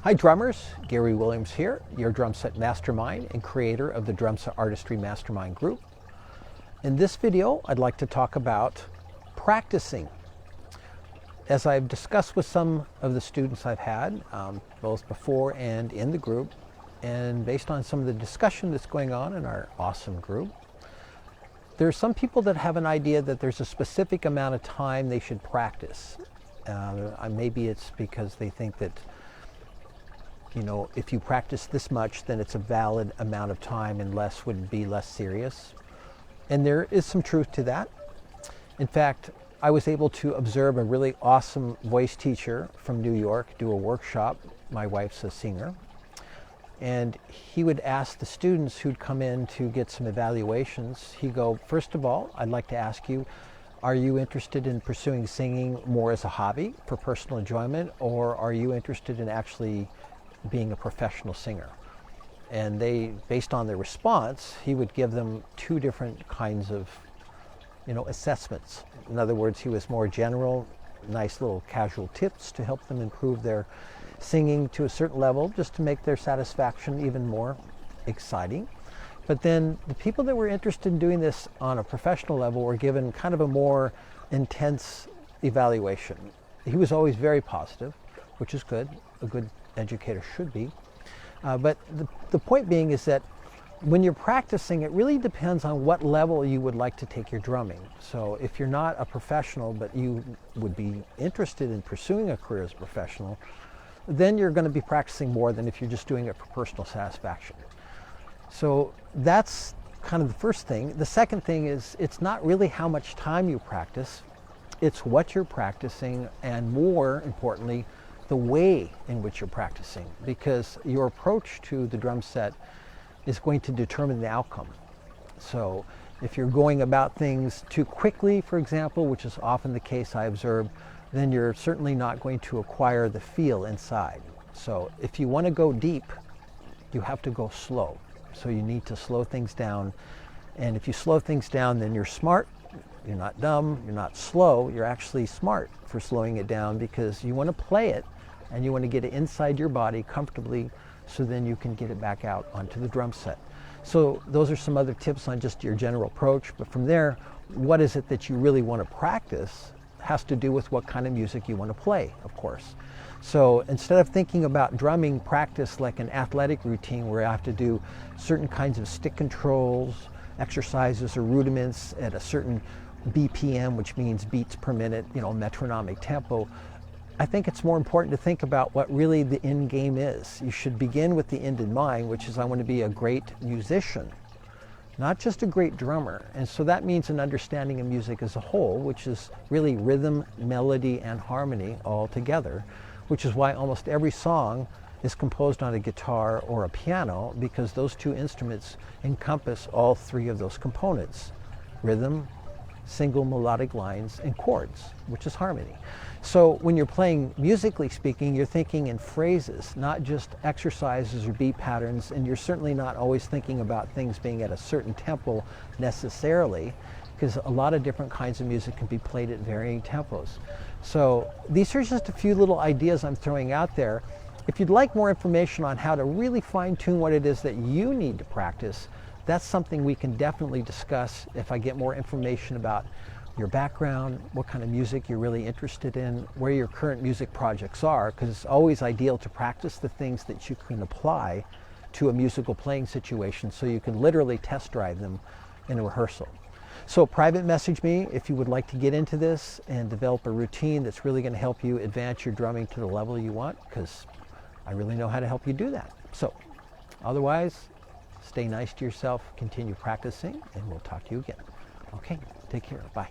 Hi drummers, Garey Williams here, your Drumset mastermind and creator of the Drumset Artistry Mastermind group. In this video, I'd like to talk about practicing. As I've discussed with some of the students I've had, both before and in the group, and based on some of the discussion that's going on in our awesome group, there are some people that have an idea that there's a specific amount of time they should practice. Maybe it's because they think that, you know, if you practice this much, then it's a valid amount of time and less would be less serious. And there is some truth to that. In fact, I was able to observe a really awesome voice teacher from New York do a workshop. My wife's a singer. And he would ask the students who'd come in to get some evaluations, he'd go, first of all, I'd like to ask you, are you interested in pursuing singing more as a hobby for personal enjoyment, or are you interested in actually being a professional singer? And they, based on their response, he would give them two different kinds of, assessments. In other words, he was more general, nice little casual tips to help them improve their singing to a certain level, just to make their satisfaction even more exciting. But then the people that were interested in doing this on a professional level were given kind of a more intense evaluation. He was always very positive, which is good. A good educator should be. But the point being is that when you're practicing, it really depends on what level you would like to take your drumming. So if you're not a professional, but you would be interested in pursuing a career as a professional, then you're going to be practicing more than if you're just doing it for personal satisfaction. So that's kind of the first thing. The second thing is, it's not really how much time you practice, it's what you're practicing, and more importantly, the way in which you're practicing, because your approach to the drum set is going to determine the outcome. So if you're going about things too quickly, for example, which is often the case I observe, then you're certainly not going to acquire the feel inside. So if you want to go deep, you have to go slow. So you need to slow things down. And if you slow things down, then you're smart. You're not dumb, you're not slow, you're actually smart for slowing it down, because you want to play it and you want to get it inside your body comfortably, so then you can get it back out onto the drum set. So those are some other tips on just your general approach. But from there, what is it that you really want to practice has to do with what kind of music you want to play, of course. So instead of thinking about drumming practice like an athletic routine where I have to do certain kinds of stick controls, exercises or rudiments at a certain BPM, which means beats per minute, metronomic tempo, I think it's more important to think about what really the end game is. You should begin with the end in mind, which is I want to be a great musician, not just a great drummer. And so that means an understanding of music as a whole, which is really rhythm, melody, and harmony all together, which is why almost every song is composed on a guitar or a piano, because those two instruments encompass all three of those components: rhythm, single melodic lines, and chords, which is harmony. So when you're playing, musically speaking, you're thinking in phrases, not just exercises or beat patterns, and you're certainly not always thinking about things being at a certain tempo necessarily, because a lot of different kinds of music can be played at varying tempos. So these are just a few little ideas I'm throwing out there. If you'd like more information on how to really fine-tune what it is that you need to practice, that's something we can definitely discuss if I get more information about your background, what kind of music you're really interested in, where your current music projects are, because it's always ideal to practice the things that you can apply to a musical playing situation so you can literally test drive them in a rehearsal. So private message me if you would like to get into this and develop a routine that's really going to help you advance your drumming to the level you want, because I really know how to help you do that. So otherwise, stay nice to yourself, continue practicing, and we'll talk to you again. Okay, take care. Bye.